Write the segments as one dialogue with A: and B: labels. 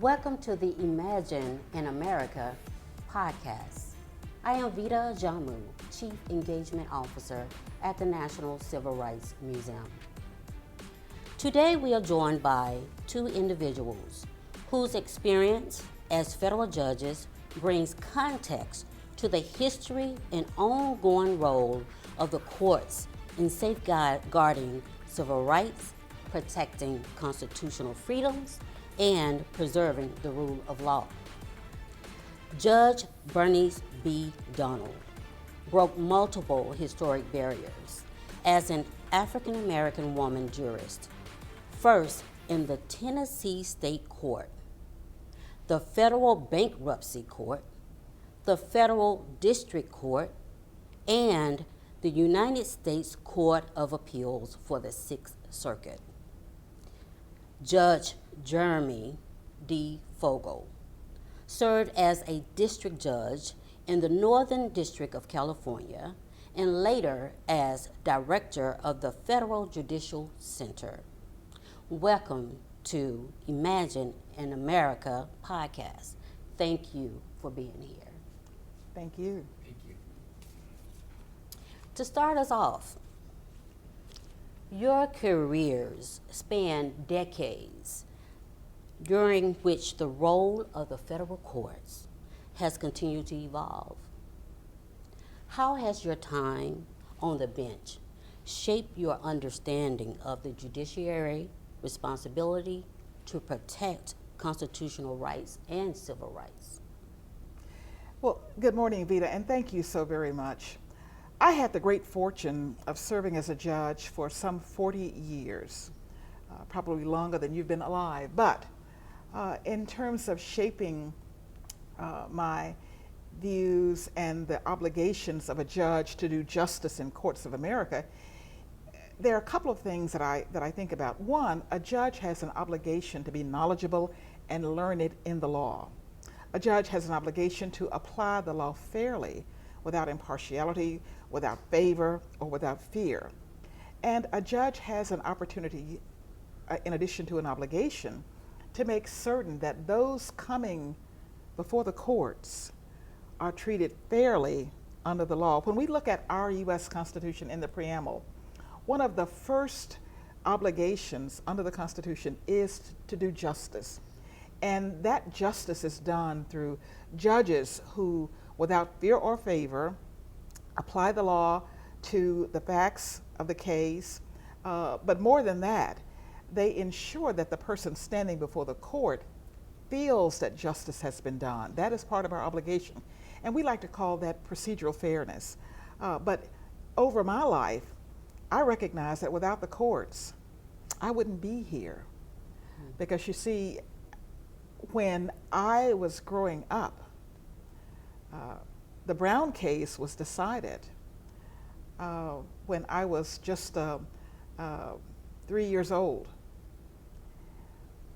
A: Welcome to the Imagine in America podcast. I am Vita Jamu, Chief Engagement Officer at the National Civil Rights Museum. Today we are joined by two individuals whose experience as federal judges brings context to the history and ongoing role of the courts in safeguarding civil rights, protecting constitutional freedoms, and preserving the rule of law. Judge Bernice B. broke multiple historic barriers as an African American woman jurist, first in the Tennessee State Court, the Federal Bankruptcy Court, the Federal District Court, and the United States Court of Appeals for the Sixth Circuit. Judge Jeremy D. Fogel served as a district judge in the Northern District of California and later as director of the Federal Judicial Center. Welcome to Imagine in America podcast. Thank you for being here.
B: Thank you.
C: Thank you.
A: To start us off, your careers span decades, during which the role of the federal courts has continued to evolve. How has your time on the bench shaped your understanding of the judiciary responsibility to protect constitutional rights and civil rights?
B: Well, good morning, Vita, and thank you so very much. I had the great fortune of serving as a judge for some 40 years, probably longer than you've been alive. But in terms of shaping my views and the obligations of a judge to do justice in courts of America, there are a couple of things that I think about. One, a judge has an obligation to be knowledgeable and learned in the law. A judge has an obligation to apply the law fairly, without impartiality, without favor, or without fear. And a judge has an opportunity, in addition to an obligation, to make certain that those coming before the courts are treated fairly under the law. When we look at our U.S. Constitution in the preamble, one of the first obligations under the Constitution is to do justice. And that justice is done through judges who, without fear or favor, apply the law to the facts of the case. But more than that, they ensure that the person standing before the court feels that justice has been done. That is part of our obligation. And we like to call that procedural fairness. But over my life, I recognize that without the courts, I wouldn't be here. Because you see, when I was growing up, the Brown case was decided when I was just 3 years old.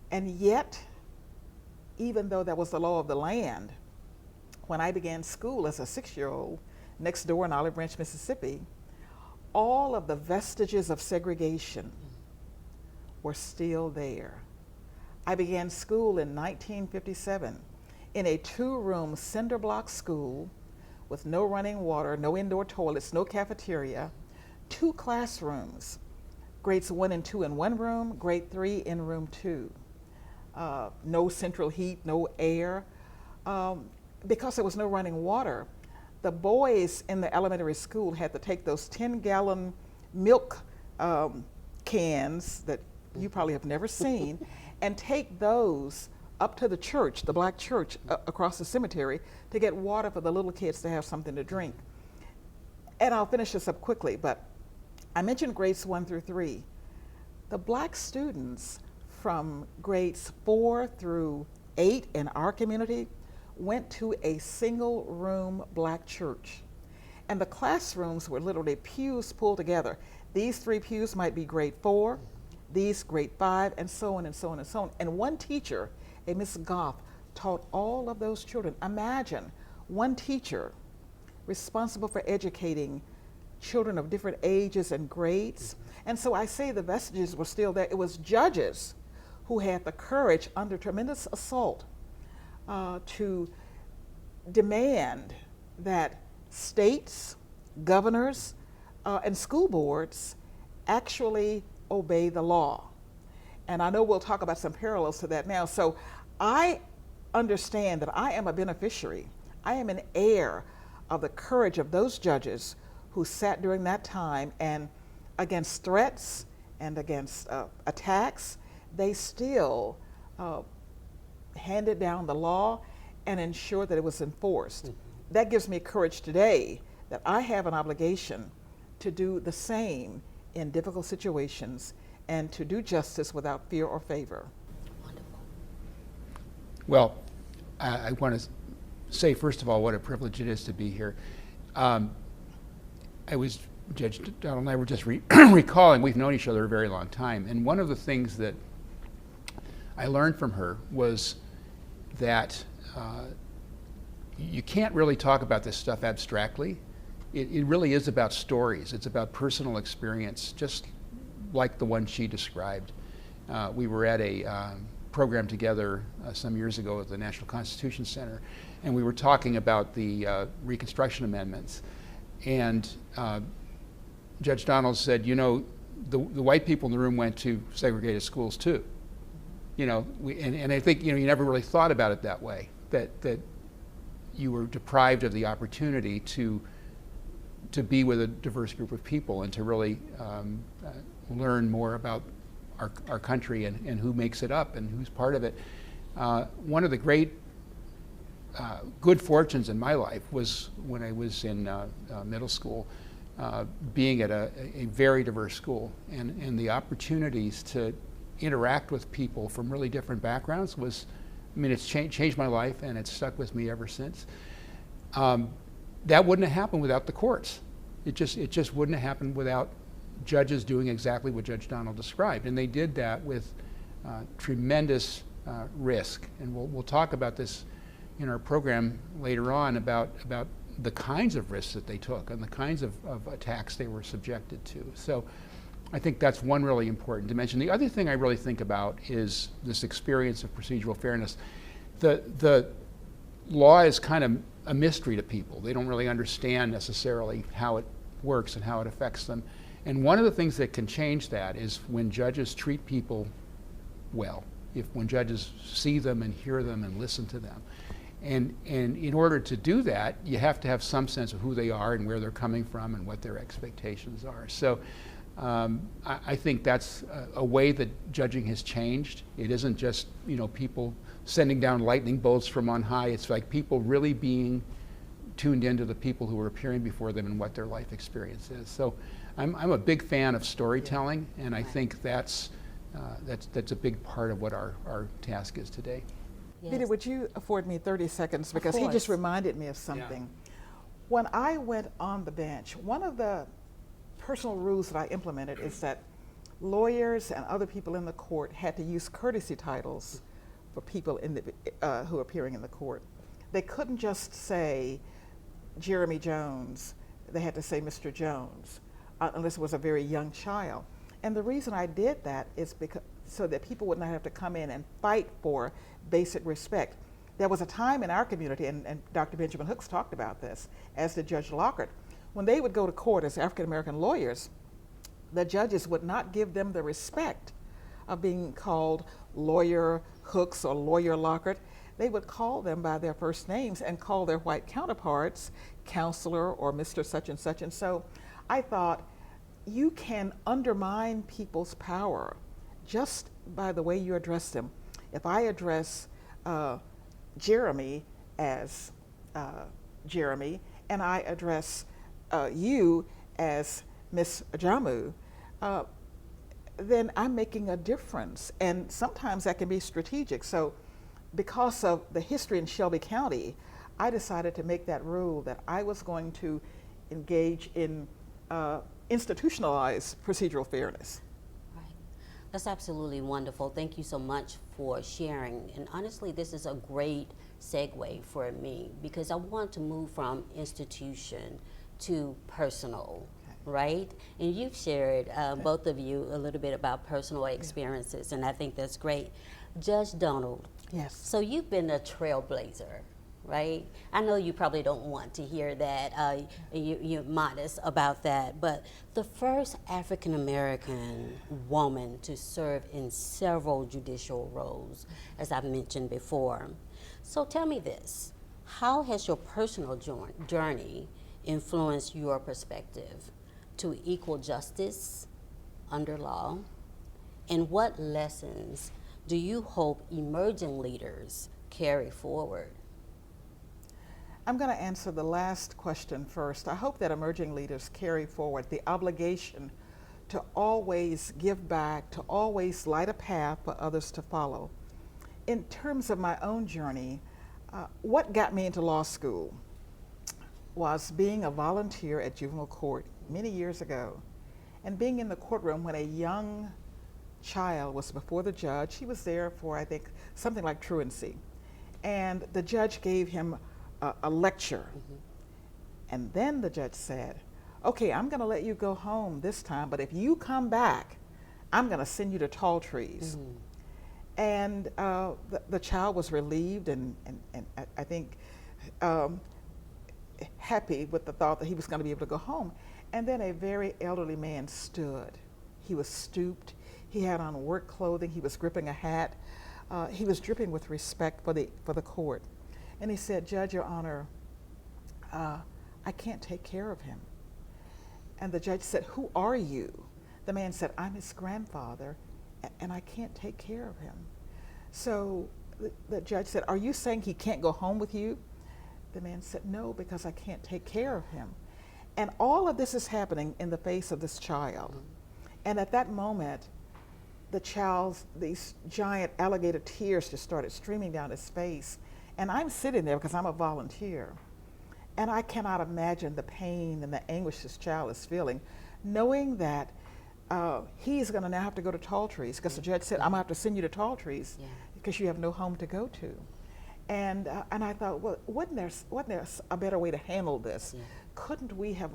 B: And yet, even though that was the law of the land, when I began school as a 6-year-old next door in Olive Branch, Mississippi, all of the vestiges of segregation were still there. I began school in 1957 in a 2-room cinder block school with no running water, no indoor toilets, no cafeteria, 2 classrooms, grades 1 and 2 in one room, grade 3 in room 2. No central heat, no air. Because there was no running water, the boys in the elementary school had to take those 10-gallon milk cans that you probably have never seen and take those up to the church, the black church across the cemetery, to get water for the little kids to have something to drink. And I'll finish this up quickly, but I mentioned grades 1 through 3. The black students from grades 4 through 8 in our community went to a single-room black church. And the classrooms were literally pews pulled together. These 3 pews might be grade 4, these grade 5, and so on and so on and so on. And one teacher, a Miss Goff, taught all of those children. Imagine one teacher responsible for educating children of different ages and grades. And so I say the vestiges were still there. It was judges who had the courage under tremendous assault to demand that states, governors, and school boards actually obey the law. And I know we'll talk about some parallels to that now. So I understand that I am a beneficiary. I am an heir of the courage of those judges who sat during that time, and against threats and against attacks, they still handed down the law and ensured that it was enforced. Mm-hmm. That gives me courage today that I have an obligation to do the same in difficult situations and to do justice without fear or favor.
A: Wonderful.
C: Well, I want to say, first of all, what a privilege it is to be here. Judge Donald and I were just recalling, we've known each other a very long time, and one of the things that I learned from her was that you can't really talk about this stuff abstractly. It really is about stories. It's about personal experience, just like the one she described. We were at a program together some years ago at the National Constitution Center, and we were talking about the Reconstruction Amendments. And Judge Donald said, you know, the white people in the room went to segregated schools too. You know, and I think, you know, you never really thought about it that way, that you were deprived of the opportunity to be with a diverse group of people and to really learn more about our country and who makes it up and who's part of it. One of the great good fortunes in my life was when I was in middle school, being at a very diverse school, and the opportunities to interact with people from really different backgrounds was, I mean, it's changed my life, and it's stuck with me ever since. That wouldn't have happened without the courts. It just wouldn't have happened without judges doing exactly what Judge Donald described, and they did that with tremendous risk. And we'll talk about this in our program later on about the kinds of risks that they took and the kinds of attacks they were subjected to. So I think that's one really important dimension. The other thing I really think about is this experience of procedural fairness. The law is kind of a mystery to people. They don't really understand necessarily how it works and how it affects them. And one of the things that can change that is when judges treat people well, when judges see them and hear them and listen to them. And in order to do that, you have to have some sense of who they are and where they're coming from and what their expectations are. So I think that's a way that judging has changed. It isn't just, you know, people sending down lightning bolts from on high. It's like people really being tuned into the people who are appearing before them and what their life experience is. So I'm a big fan of storytelling, and I think that's a big part of what our task is today.
B: Yes. Peter, would you afford me 30 seconds? Because he just reminded me of something. Yeah. When I went on the bench, one of the personal rules that I implemented is that lawyers and other people in the court had to use courtesy titles for people who are appearing in the court. They couldn't just say Jeremy Jones. They had to say Mr. Jones, unless it was a very young child. And the reason I did that is because so that people would not have to come in and fight for basic respect. There was a time in our community, and Dr. Benjamin Hooks talked about this, as did Judge Lockhart, when they would go to court as African-American lawyers, the judges would not give them the respect of being called Lawyer Hooks or Lawyer Lockhart. They would call them by their first names and call their white counterparts Counselor or Mr. Such and Such. And so I thought, you can undermine people's power just by the way you address them. If I address Jeremy as Jeremy, and I address you as Miss Jamu, then I'm making a difference. And sometimes that can be strategic. So because of the history in Shelby County, I decided to make that rule that I was going to engage in institutionalized procedural fairness.
A: Right. That's absolutely wonderful. Thank you so much for sharing. And honestly, this is a great segue for me because I want to move from institution to personal. right? And you've shared, both of you, a little bit about personal experiences, and I think that's great. Judge Donald,
B: Yes.
A: so you've been a trailblazer, right? I know you probably don't want to hear that. You're modest about that, but the first African American woman to serve in several judicial roles, as I've mentioned before. So tell me this: how has your personal journey influenced your perspective to equal justice under law, and what lessons do you hope emerging leaders carry forward?
B: I'm going to answer the last question first. I hope that emerging leaders carry forward the obligation to always give back, to always light a path for others to follow. In terms of my own journey, what got me into law school was being a volunteer at juvenile court many years ago, and being in the courtroom when a young child was before the judge. He was there for, I think, something like truancy. And the judge gave him a lecture. And then the judge said, okay, I'm going to let you go home this time, but if you come back, I'm going to send you to Tall Trees. And the child was relieved and I think happy with the thought that he was going to be able to go home. And then a very elderly man stood. He was stooped. He had on work clothing. He was gripping a hat. He was dripping with respect for the court. And he said, Judge, Your Honor, I can't take care of him. And the judge said, who are you? The man said, I'm his grandfather, and I can't take care of him. So the judge said, are you saying he can't go home with you? The man said, no, because I can't take care of him. And all of this is happening in the face of this child. And at that moment, the child's, these giant alligator tears just started streaming down his face. And I'm sitting there because I'm a volunteer. And I cannot imagine the pain and the anguish this child is feeling, knowing that he's going to now have to go to Tall Trees, because the judge said, I'm going to have to send you to Tall Trees because you have no home to go to. And I thought, well, wasn't there a better way to handle this? Couldn't we have,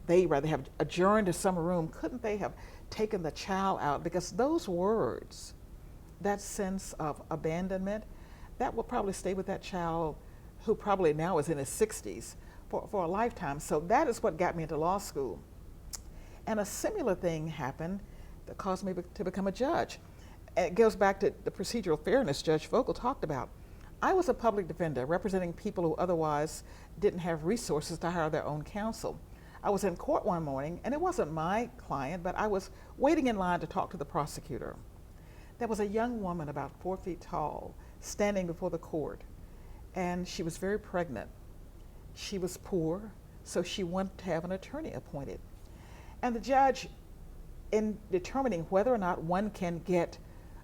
B: they rather have adjourned to some room, couldn't they have taken the child out? Because those words, that sense of abandonment, that will probably stay with that child, who probably now is in his 60s, for a lifetime. So that is what got me into law school. And a similar thing happened that caused me to become a judge. And it goes back to the procedural fairness Judge Fogel talked about. I was a public defender representing people who otherwise didn't have resources to hire their own counsel. I was in court one morning, and it wasn't my client, but I was waiting in line to talk to the prosecutor. There was a young woman about 4 feet tall standing before the court, and she was very pregnant. She was poor, so she wanted to have an attorney appointed. And the judge, in determining whether or not one can get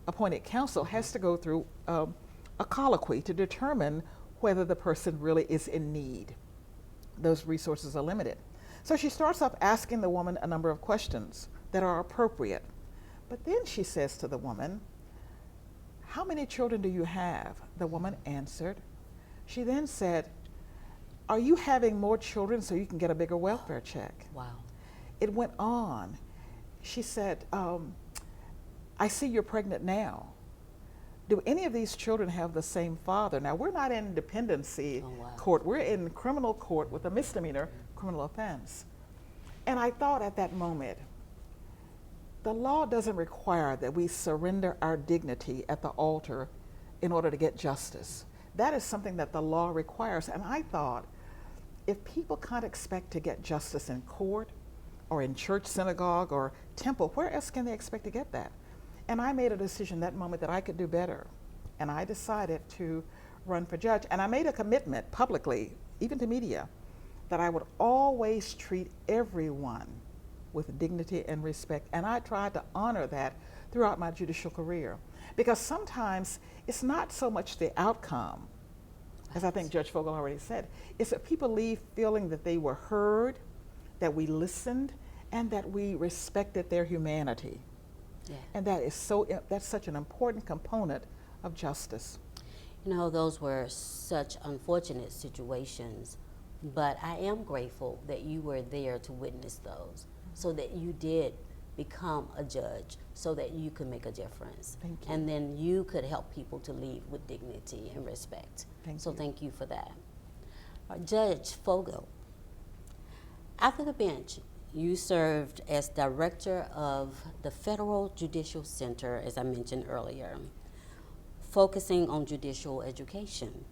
B: appointed counsel, has to go through a colloquy to determine whether the person really is in need. Those resources are limited. So she starts off asking the woman a number of questions that are appropriate. But then she says to the woman, how many children do you have? The woman answered. She then said, are you having more children so you can get a bigger welfare check?
A: Wow.
B: It went on. She said, I see you're pregnant now. Do any of these children have the same father? Now, we're not in dependency court. We're in criminal court with a misdemeanor criminal offense. And I thought at that moment, the law doesn't require that we surrender our dignity at the altar in order to get justice. That is something that the law requires. And I thought, if people can't expect to get justice in court or in church, synagogue, or temple, where else can they expect to get that? And I made a decision that moment that I could do better. And I decided to run for judge. And I made a commitment publicly, even to media, that I would always treat everyone with dignity and respect. And I tried to honor that throughout my judicial career. Because sometimes it's not so much the outcome, as I think Judge Fogel already said, it's that people leave feeling that they were heard, that we listened, and that we respected their humanity. And that is that's such an important component of justice.
A: You know, those were such unfortunate situations, but I am grateful that you were there to witness those. so that you did become a judge, so that you could make a difference.
B: Thank you.
A: And then you could help people to leave with dignity and respect. Thank you for that. Judge Fogel, after the bench, you served as director of the Federal Judicial Center, as I mentioned earlier, focusing on judicial education.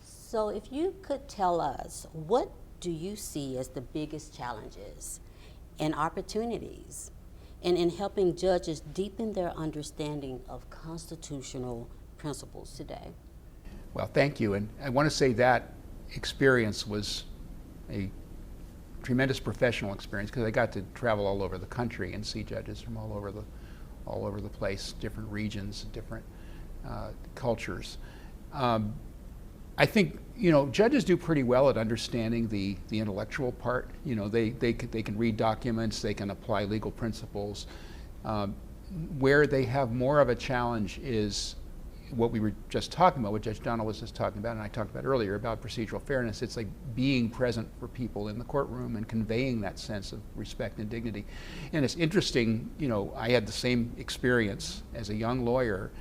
A: So if you could tell us, what do you see as the biggest challenges and opportunities in helping judges deepen their understanding of constitutional principles today?
C: Well, thank you. And I want to say that experience was a tremendous professional experience, because I got to travel all over the country and see judges from all over the place, different regions, different cultures. I think, judges do pretty well at understanding the intellectual part. They can read documents, they can apply legal principles. Where they have more of a challenge is what we were just talking about, what Judge Donald was just talking about, and I talked about earlier about procedural fairness. It's like being present for people in the courtroom and conveying that sense of respect and dignity. And it's interesting, I had the same experience as a young lawyer,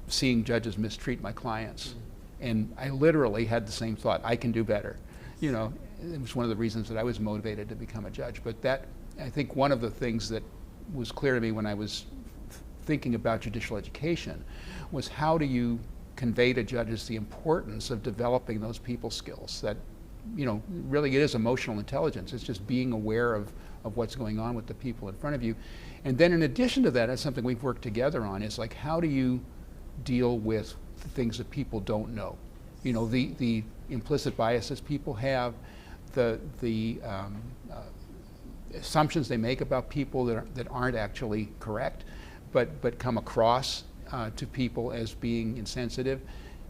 C: seeing judges mistreat my clients. And I literally had the same thought: I can do better. It was one of the reasons that I was motivated to become a judge. But I think one of the things that was clear to me when I was thinking about judicial education was, how do you convey to judges the importance of developing those people skills that, really it is emotional intelligence. It's just being aware of what's going on with the people in front of you. And then in addition to that, that's something we've worked together on, is like, how do you deal with the things that people don't know? The implicit biases people have, the assumptions they make about people that aren't actually correct, but come across to people as being insensitive.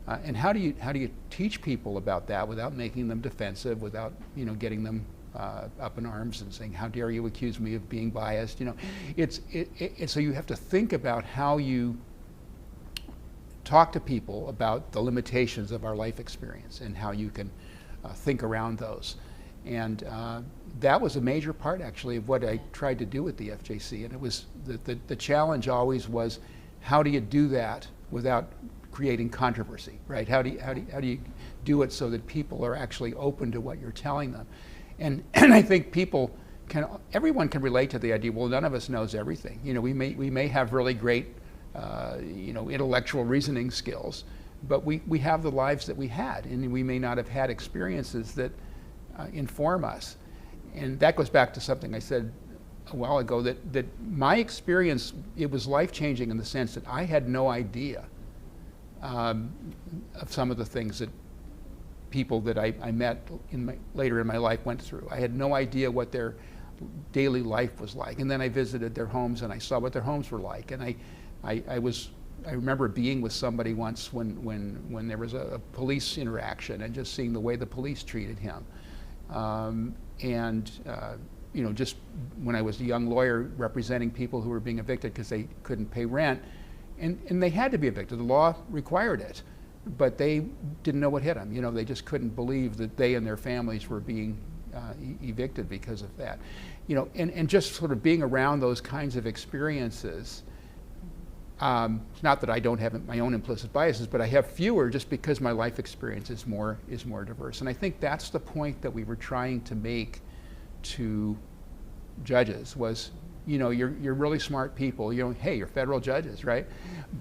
C: And how do you teach people about that without making them defensive, without getting them up in arms and saying, "How dare you accuse me of being biased?" So you have to think about how you talk to people about the limitations of our life experience and how you can think around those. And that was a major part, actually, of what I tried to do with the FJC. And it was the challenge always was, how do you do that without creating controversy, right? How do you do it so that people are actually open to what you're telling them? And I think everyone can relate to the idea, well, none of us knows everything. We may have really great intellectual reasoning skills, but we have the lives that we had, and we may not have had experiences that inform us. And that goes back to something I said a while ago, that my experience, it was life-changing in the sense that I had no idea of some of the things that people that I met later in my life went through. I had no idea what their daily life was like. And then I visited their homes and I saw what their homes were like. And I remember being with somebody once when there was a police interaction, and just seeing the way the police treated him. Just when I was a young lawyer representing people who were being evicted because they couldn't pay rent, and they had to be evicted. The law required it, but they didn't know what hit them. They just couldn't believe that they and their families were being evicted because of that. And just sort of being around those kinds of experiences. It's not that I don't have my own implicit biases, but I have fewer just because my life experience is more diverse. And I think that's the point that we were trying to make to judges was, you're really smart people. Hey, you're federal judges, right?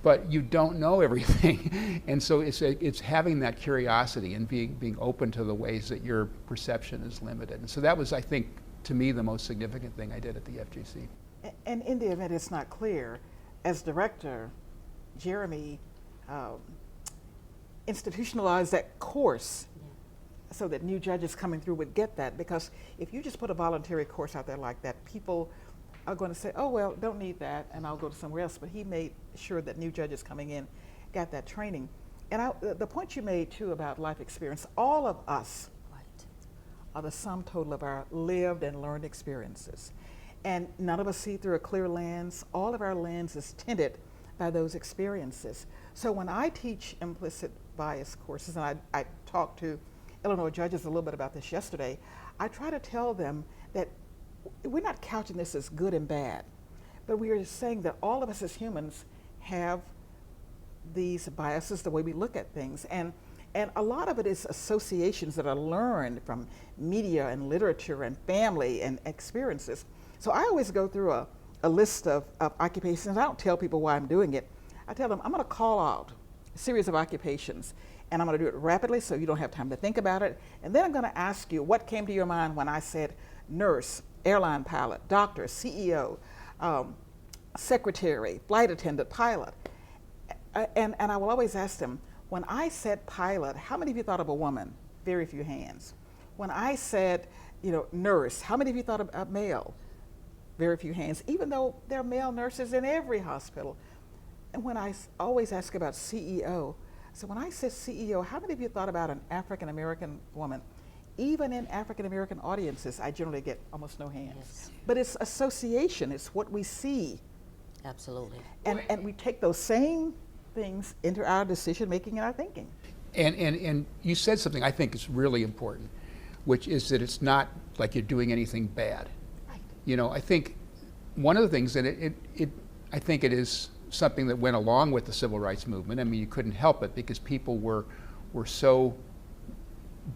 C: But you don't know everything. And so it's having that curiosity and being open to the ways that your perception is limited. And so that was, I think, to me, the most significant thing I did at the FJC.
B: And in the event it's not clear, as director, Jeremy institutionalized that course so that new judges coming through would get that. Because if you just put a voluntary course out there like that, people are going to say, oh, well, don't need that, and I'll go to somewhere else. But he made sure that new judges coming in got that training. And the point you made, too, about life experience, all of us are the sum total of our lived and learned experiences. And none of us see through a clear lens. All of our lens is tinted by those experiences. So when I teach implicit bias courses, and I talked to Illinois judges a little bit about this yesterday, I try to tell them that we're not couching this as good and bad, but we are saying that all of us as humans have these biases, the way we look at things. And a lot of it is associations that are learned from media and literature and family and experiences. So I always go through a list of occupations. I don't tell people why I'm doing it. I tell them I'm going to call out a series of occupations, and I'm going to do it rapidly so you don't have time to think about it. And then I'm going to ask you what came to your mind when I said nurse, airline pilot, doctor, CEO, secretary, flight attendant, pilot. And I will always ask them, when I said pilot, how many of you thought of a woman? Very few hands. When I said, nurse, how many of you thought of a male? Very few hands, even though there are male nurses in every hospital. And when I always ask about CEO, so when I said CEO, how many of you thought about an African-American woman? Even in African-American audiences, I generally get almost no hands.
A: Yes.
B: But it's association, it's what we see.
A: Absolutely.
B: And we take those same things into our decision making and our thinking.
C: And you said something I think is really important, which is that it's not like you're doing anything bad.
B: Right.
C: I think one of the things that I think it is something that went along with the civil rights movement. I mean, you couldn't help it because people were so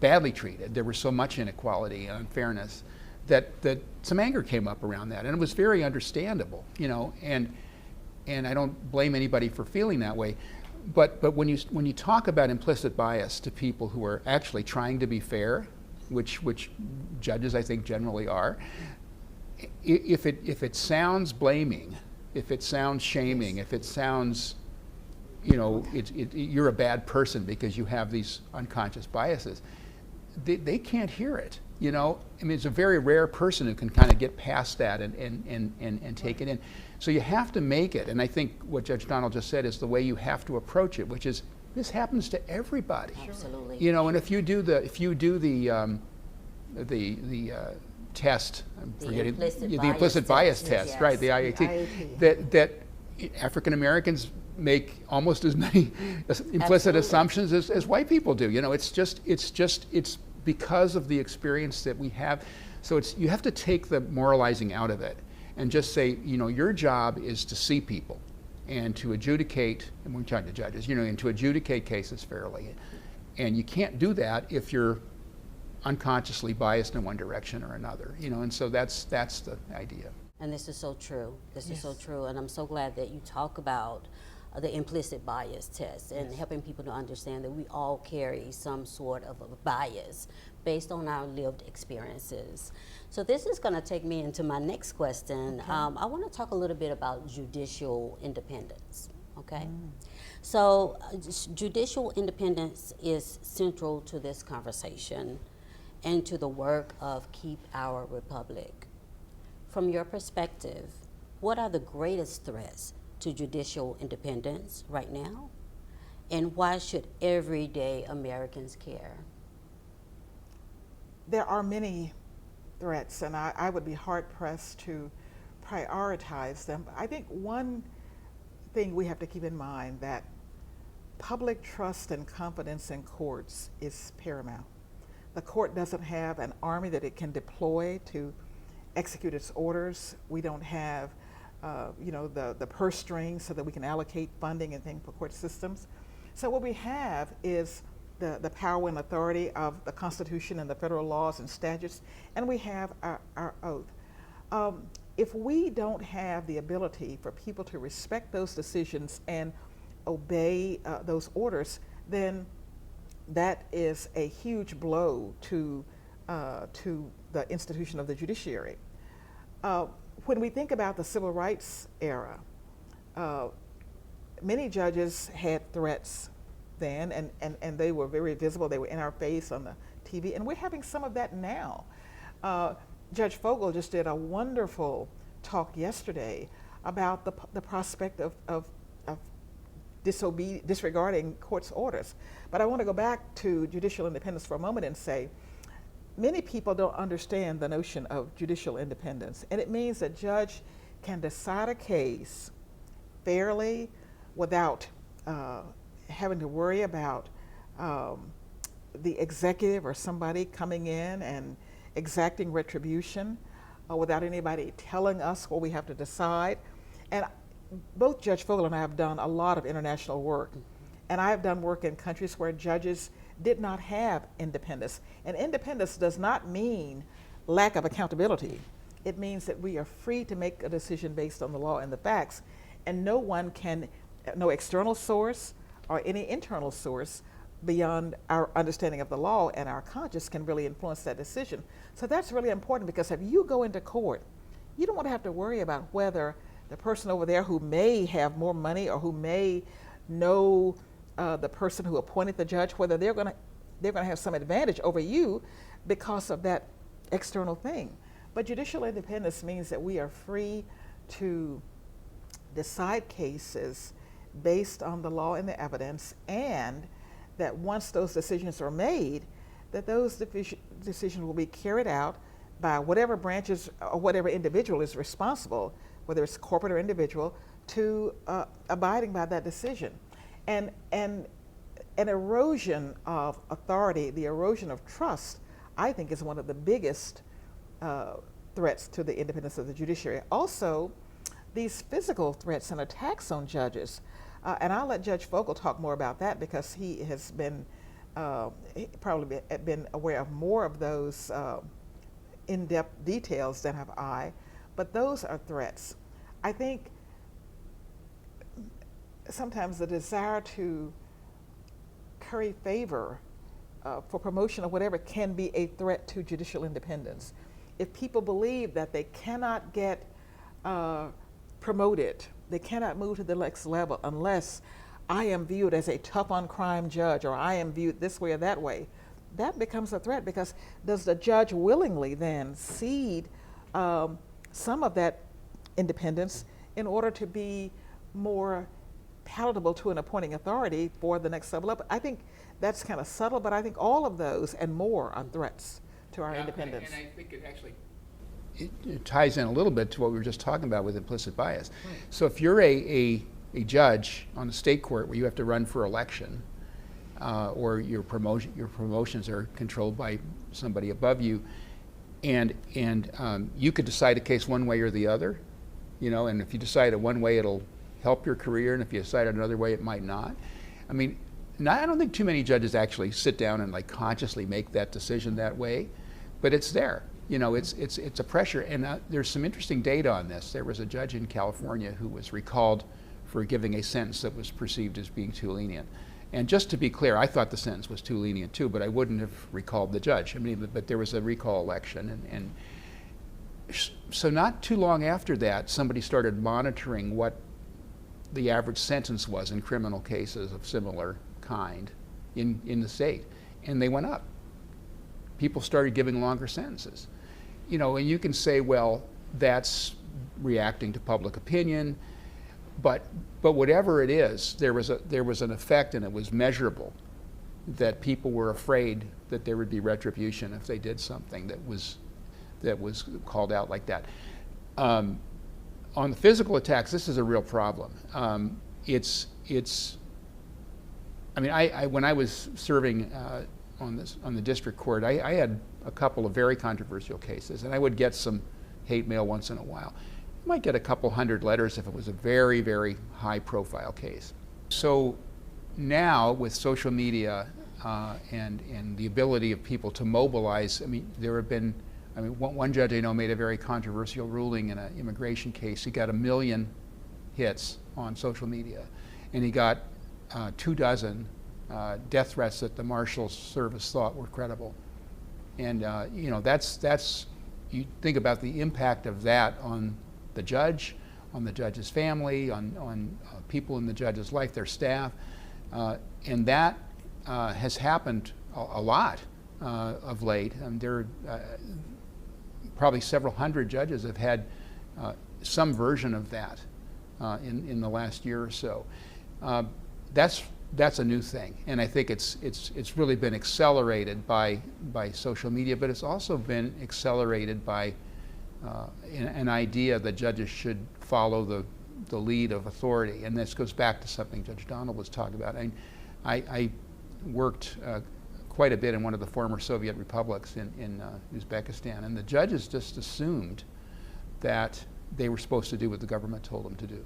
C: badly treated. There was so much inequality and unfairness that some anger came up around that, and it was very understandable. And I don't blame anybody for feeling that way. But when you talk about implicit bias to people who are actually trying to be fair, which judges I think generally are, if it sounds blaming, if it sounds shaming, if it sounds, you're a bad person because you have these unconscious biases, they can't hear it. I mean, it's a very rare person who can kind of get past that and take it in. So you have to make it, and I think what Judge Donald just said is the way you have to approach it, which is this happens to everybody.
A: Absolutely.
C: And if you do the test, I'm forgetting the implicit bias test,
A: yes.
C: right? The IAT. That African Americans make almost as many implicit assumptions as white people do. It's because of the experience that we have. So you have to take the moralizing out of it and just say, your job is to see people and to adjudicate, and we're talking to judges, and to adjudicate cases fairly. And you can't do that if you're unconsciously biased in one direction or another, and so that's the idea.
A: And this is so true. This is so true. And I'm so glad that you talk about the implicit bias test and helping people to understand that we all carry some sort of a bias based on our lived experiences. So this is going to take me into my next question. Okay. I want to talk a little bit about judicial independence. Okay. So judicial independence is central to this conversation and to the work of Keep Our Republic. From your perspective, what are the greatest threats to judicial independence right now? And why should everyday Americans care?
B: There are many threats, and I would be hard-pressed to prioritize them. But I think one thing we have to keep in mind that public trust and confidence in courts is paramount. The court doesn't have an army that it can deploy to execute its orders. We don't have the purse strings so that we can allocate funding and things for court systems. So what we have is the power and authority of the Constitution and the federal laws and statutes, and we have our oath. If we don't have the ability for people to respect those decisions and obey those orders, then that is a huge blow to the institution of the judiciary. When we think about the civil rights era, many judges had threats then, and they were very visible. They were in our face on the TV, and we're having some of that now. Judge Fogel just did a wonderful talk yesterday about the prospect of disregarding court's orders. But I want to go back to judicial independence for a moment and say, many people don't understand the notion of judicial independence, and it means that a judge can decide a case fairly without having to worry about the executive or somebody coming in and exacting retribution. without anybody telling us what we have to decide. And both Judge Fogel and I have done a lot of international work. And I have done work in countries where judges did not have independence. And independence does not mean lack of accountability. It means that we are free to make a decision based on the law and the facts, and no external source or any internal source beyond our understanding of the law and our conscience can really influence that decision. So that's really important, because if you go into court, you don't want to have to worry about whether the person over there who may have more money or who may know the person who appointed the judge, whether they're going to have some advantage over you because of that external thing. But judicial independence means that we are free to decide cases based on the law and the evidence, and that once those decisions are made, that those decisions will be carried out by whatever branches or whatever individual is responsible, whether it's corporate or individual, to abiding by that decision. And an erosion of authority, the erosion of trust, I think is one of the biggest threats to the independence of the judiciary. Also, these physical threats and attacks on judges, and I'll let Judge Fogel talk more about that, because he has been probably been aware of more of those in-depth details than have I, but those are threats. I think sometimes the desire to curry favor for promotion or whatever can be a threat to judicial independence. If people believe that they cannot get promoted, they cannot move to the next level unless I am viewed as a tough on crime judge, or I am viewed this way or that way, that becomes a threat, because does the judge willingly then cede some of that independence in order to be more palatable to an appointing authority for the next level up? I think that's kind of subtle, but I think all of those and more are threats to our independence.
C: And I think it actually it ties in a little bit to what we were just talking about with implicit bias. Right. So if you're a judge on a state court where you have to run for election, or your promotions are controlled by somebody above you, and you could decide a case one way or the other, and if you decide it one way, it'll help your career, and if you decide it another way, it might not. I mean, I don't think too many judges actually sit down and consciously make that decision that way, but it's there. It's a pressure, and there's some interesting data on this. There was a judge in California who was recalled for giving a sentence that was perceived as being too lenient. And just to be clear, I thought the sentence was too lenient too, but I wouldn't have recalled the judge. I mean, but there was a recall election, and so not too long after that, somebody started monitoring what the average sentence was in criminal cases of similar kind in the state, and they went up. People started giving longer sentences. And you can say, well, that's reacting to public opinion, but whatever it is, there was an effect, and it was measurable, that people were afraid that there would be retribution if they did something that was called out like that. On the physical attacks, this is a real problem. I mean, when I was serving on the district court, I had a couple of very controversial cases, and I would get some hate mail once in a while. You might get a couple hundred letters if it was a very, very high-profile case. So now, with social media and the ability of people to mobilize, I mean, one judge I know made a very controversial ruling in an immigration case. He got 1 million hits on social media, and he got 24 death threats that the Marshals Service thought were credible. And that's you think about the impact of that on the judge, on the judge's family, on people in the judge's life, their staff, and that has happened a lot of late. There are probably several hundred judges have had some version of that in the last year or so. That's a new thing, and I think it's really been accelerated by social media, but it's also been accelerated by an idea that judges should follow the lead of authority, and this goes back to something Judge Donald was talking about. I worked quite a bit in one of the former Soviet republics in Uzbekistan, and the judges just assumed that they were supposed to do what the government told them to do.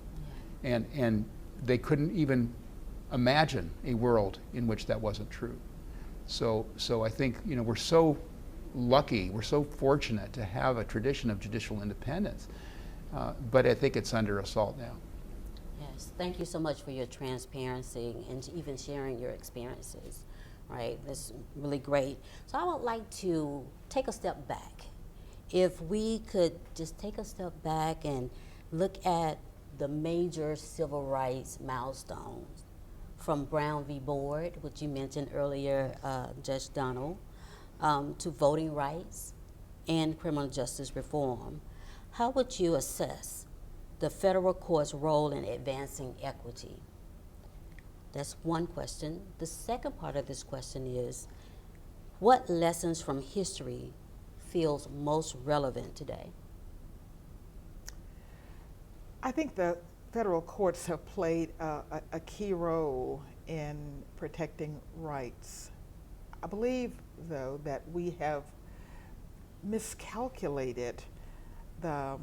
C: And they couldn't even imagine a world in which that wasn't true. So I think, we're so lucky, we're so fortunate to have a tradition of judicial independence, but I think it's under assault now.
A: Yes, thank you so much for your transparency and even sharing your experiences, right? That's really great. So I would like to take a step back. If we could just take a step back and look at the major civil rights milestones from Brown v. Board, which you mentioned earlier, Judge Donald, to voting rights and criminal justice reform, how would you assess the federal court's role in advancing equity? That's one question. The second part of this question is, what lessons from history feels most relevant today?
B: I think the federal courts have played a key role in protecting rights. I believe, though, that we have miscalculated the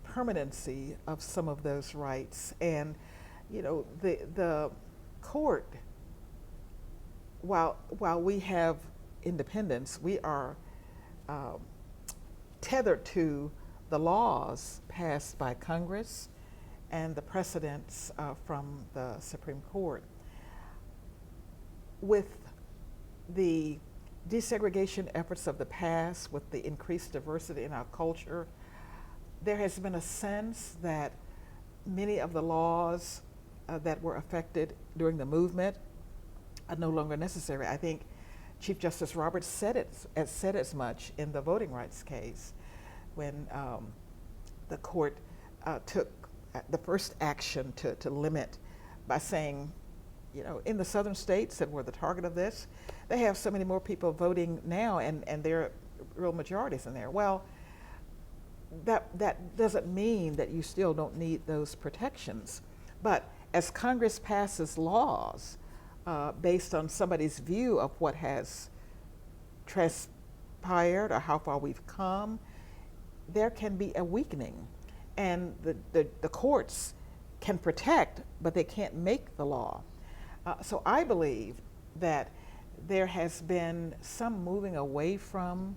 B: permanency of some of those rights. And, the court, while we have independence, we are tethered to the laws passed by Congress and the precedents from the Supreme Court. With the desegregation efforts of the past, with the increased diversity in our culture, there has been a sense that many of the laws that were affected during the movement are no longer necessary. I think Chief Justice Roberts said as much in the voting rights case when the court took the first action to limit by saying, in the southern states that were the target of this, they have so many more people voting now, and there are real majorities in there. Well, that doesn't mean that you still don't need those protections. But as Congress passes laws based on somebody's view of what has transpired or how far we've come, there can be a weakening. And the courts can protect, but they can't make the law. So I believe that there has been some moving away from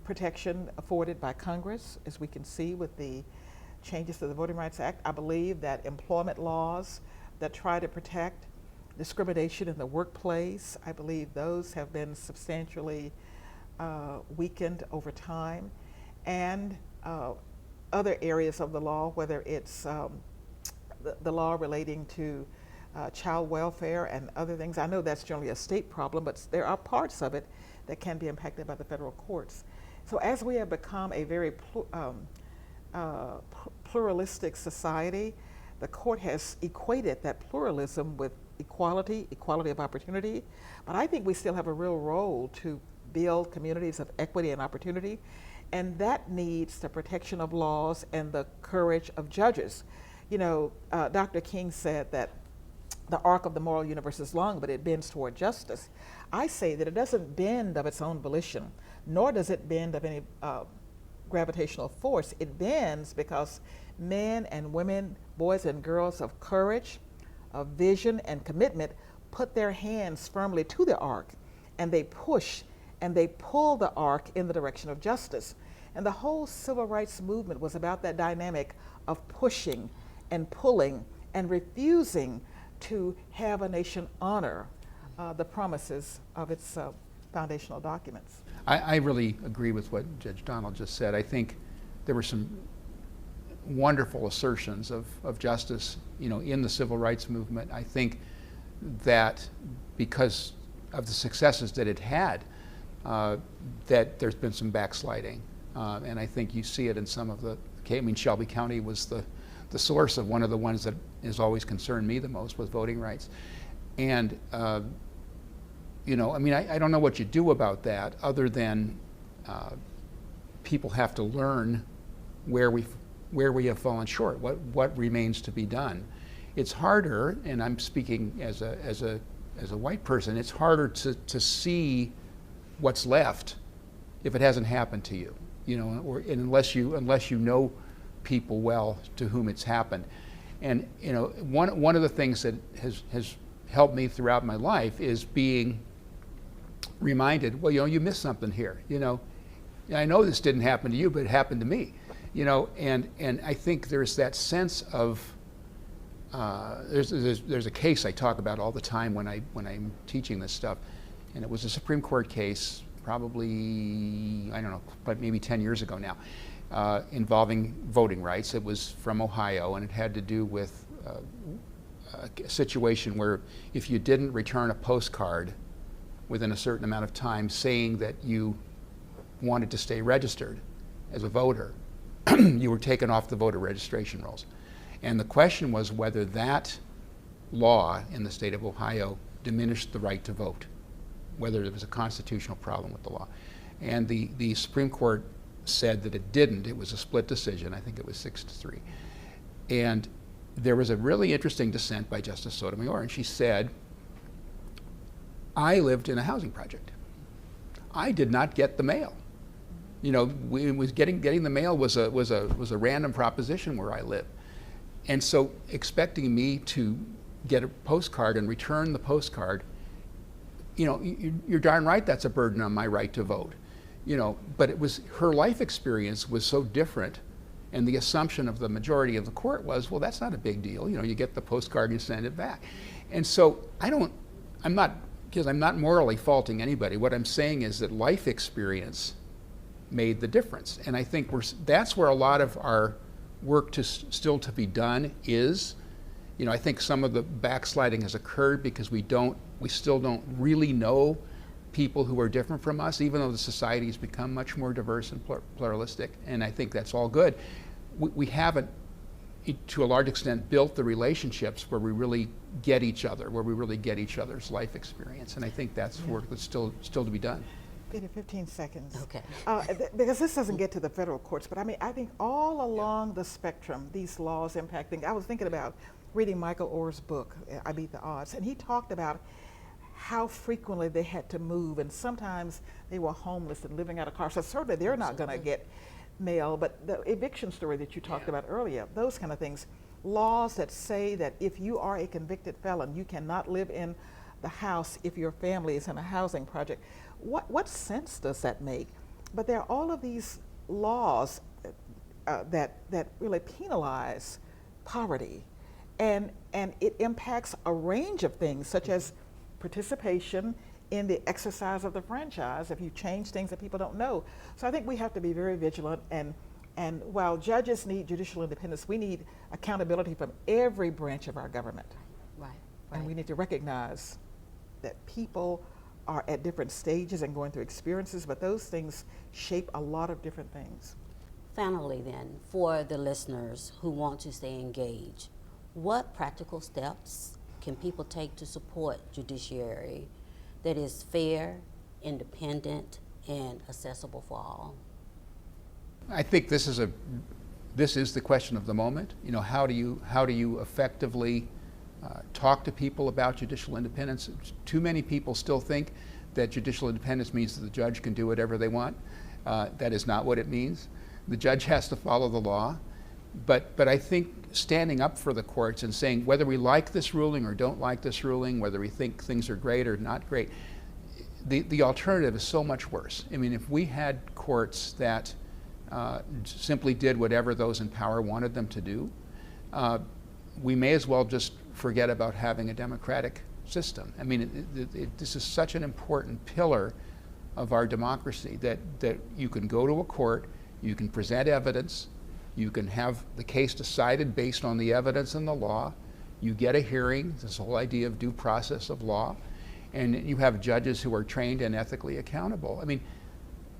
B: protection afforded by Congress, as we can see with the changes to the Voting Rights Act. I believe that employment laws that try to protect discrimination in the workplace, I believe those have been substantially weakened over time. And other areas of the law, whether it's the law relating to child welfare and other things. I know that's generally a state problem, but there are parts of it that can be impacted by the federal courts. So as we have become a very pluralistic society, the court has equated that pluralism with equality of opportunity. But I think we still have a real role to build communities of equity and opportunity. And that needs the protection of laws and the courage of judges. Dr. King said that the arc of the moral universe is long, but it bends toward justice. I say that it doesn't bend of its own volition, nor does it bend of any gravitational force. It bends because men and women, boys and girls of courage, of vision and commitment put their hands firmly to the arc, and they push and they pull the arc in the direction of justice. And the whole civil rights movement was about that dynamic of pushing and pulling and refusing to have a nation honor the promises of its foundational documents.
C: I really agree with what Judge Donald just said. I think there were some wonderful assertions of justice, in the civil rights movement. I think that because of the successes that it had, that there's been some backsliding. And I think you see it in some of the, Shelby County was the source of one of the ones that has always concerned me the most with voting rights. And, I don't know what you do about that other than people have to learn where we have fallen short, what remains to be done. It's harder, and I'm speaking as a white person, it's harder to see what's left if it hasn't happened to you. or and unless you know people well to whom it's happened. And one of the things that has helped me throughout my life is being reminded, well, you missed something here. I know this didn't happen to you, but it happened to me. And I think there's that sense of there's a case I talk about all the time when I'm teaching this stuff, and it was a Supreme Court case, probably, I don't know, but maybe 10 years ago now, involving voting rights. It was from Ohio, and it had to do with a situation where if you didn't return a postcard within a certain amount of time saying that you wanted to stay registered as a voter, you were taken off the voter registration rolls. And the question was whether that law in the state of Ohio diminished the right to vote, whether there was a constitutional problem with the law. And the Supreme Court said that it didn't. It was a split decision. I think it was 6-3. And there was a really interesting dissent by Justice Sotomayor, and she said, I lived in a housing project. I did not get the mail. Getting the mail was a random proposition where I live. And so expecting me to get a postcard and return the postcard, you're darn right that's a burden on my right to vote. But it was, her life experience was so different, and the assumption of the majority of the court was, well, that's not a big deal. You get the postcard and you send it back. And so I'm not morally faulting anybody. What I'm saying is that life experience made the difference. And I think that's where a lot of our work still to be done is. I think some of the backsliding has occurred because we still don't really know people who are different from us, even though the society has become much more diverse and pluralistic. And I think that's all good. We haven't, to a large extent, built the relationships where we really get each other, where we really get each other's life experience. And I think that's work that's still to be done.
B: 15 seconds.
A: Okay.
B: Because this doesn't get to the federal courts, but I think all along the spectrum, these laws impacting. I was thinking about reading Michael Orr's book, I Beat the Odds, and he talked about how frequently they had to move, and sometimes they were homeless and living out of cars. So certainly they're not going to get mail, but the eviction story that you talked about earlier, those kind of things, laws that say that if you are a convicted felon, you cannot live in the house if your family is in a housing project. What sense does that make? But there are all of these laws that really penalize poverty, and it impacts a range of things, such as participation in the exercise of the franchise if you change things that people don't know. So I think we have to be very vigilant, and while judges need judicial independence, we need accountability from every branch of our government.
A: Right.
B: And we need to recognize that people are at different stages and going through experiences, but those things shape a lot of different things.
A: Finally then, for the listeners who want to stay engaged, what practical steps can people take to support judiciary that is fair, independent, and accessible for all?
C: I think this is the question of the moment. How do you effectively talk to people about judicial independence? Too many people still think that judicial independence means that the judge can do whatever they want. That is not what it means. The judge has to follow the law. But I think standing up for the courts and saying whether we like this ruling or don't like this ruling, whether we think things are great or not great, the alternative is so much worse. I mean, if we had courts that simply did whatever those in power wanted them to do, we may as well just forget about having a democratic system. I mean, this is such an important pillar of our democracy that you can go to a court, you can present evidence, you can have the case decided based on the evidence and the law, you get a hearing, this whole idea of due process of law, and you have judges who are trained and ethically accountable. I mean,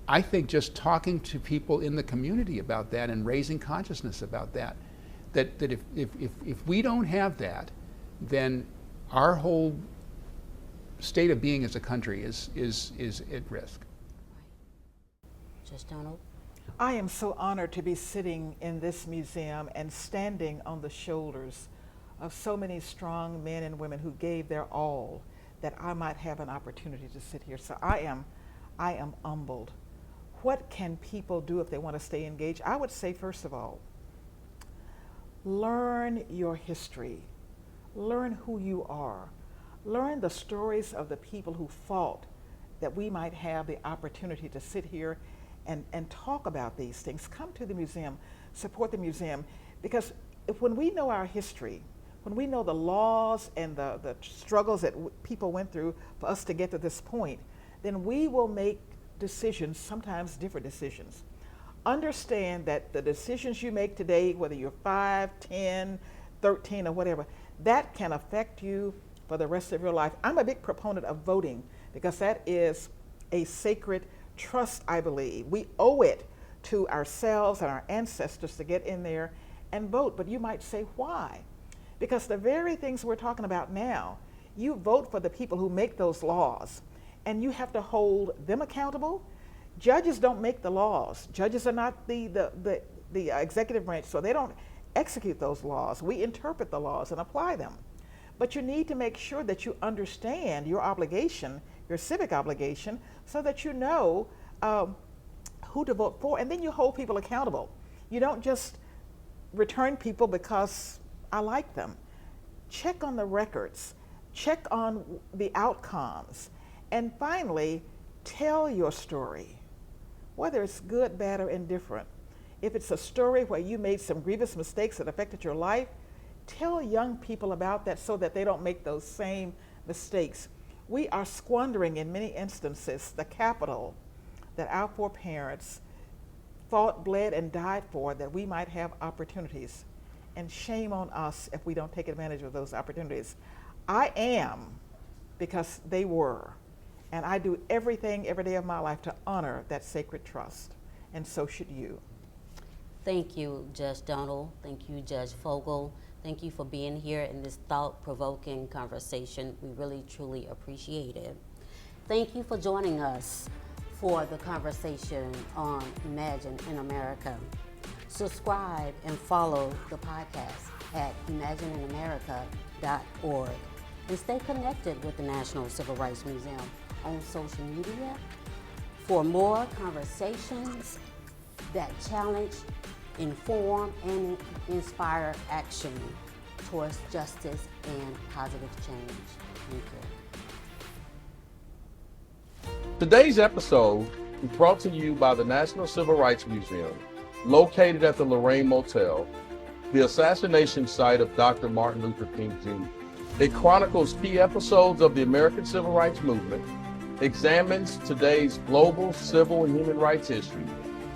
C: I think just talking to people in the community about that and raising consciousness about that if we don't have that, then our whole state of being as a country is at risk.
A: Just Donald?
B: I am so honored to be sitting in this museum and standing on the shoulders of so many strong men and women who gave their all that I might have an opportunity to sit here. So I am humbled. what can people do if they want to stay engaged? I would say, first of all, learn your history. Learn who you are. Learn the stories of the people who fought that we might have the opportunity to sit here and talk about these things. Come to the museum, support the museum, because when we know our history, when we know the laws and the struggles that people went through for us to get to this point, then we will make decisions, sometimes different decisions. Understand that the decisions you make today, whether you're 5, 10, 13, or whatever, that can affect you for the rest of your life. I'm a big proponent of voting because that is a sacred trust, I believe. We owe it to ourselves and our ancestors to get in there and vote. But you might say, why? Because the very things we're talking about now, you vote for the people who make those laws, and you have to hold them accountable. Judges don't make the laws. Judges are not the executive branch, so they don't execute those laws. We interpret the laws and apply them. But you need to make sure that you understand your obligation, your civic obligation, so that you know who to vote for, and then you hold people accountable. You don't just return people because I like them. Check on the records, check on the outcomes, and finally, tell your story, whether it's good, bad, or indifferent. If it's a story where you made some grievous mistakes that affected your life, tell young people about that so that they don't make those same mistakes. We are squandering, in many instances, the capital that our foreparents fought, bled, and died for, that we might have opportunities. And shame on us if we don't take advantage of those opportunities. I am, because they were. And I do everything every day of my life to honor that sacred trust. And so should you.
A: Thank you, Judge Donald. Thank you, Judge Fogel. Thank you for being here in this thought-provoking conversation. We really, truly appreciate it. Thank you for joining us for the conversation on Imagine in America. Subscribe and follow the podcast at imagineinaamerica.org and stay connected with the National Civil Rights Museum on social media for more conversations that challenge, inform, and inspire action towards justice and positive change. Thank you.
D: Today's episode is brought to you by the National Civil Rights Museum, located at the Lorraine Motel, the assassination site of Dr. Martin Luther King Jr. It chronicles key episodes of the American Civil Rights Movement, examines today's global civil and human rights history,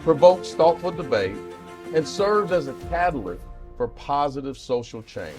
D: provokes thoughtful debate, and serves as a catalyst for positive social change.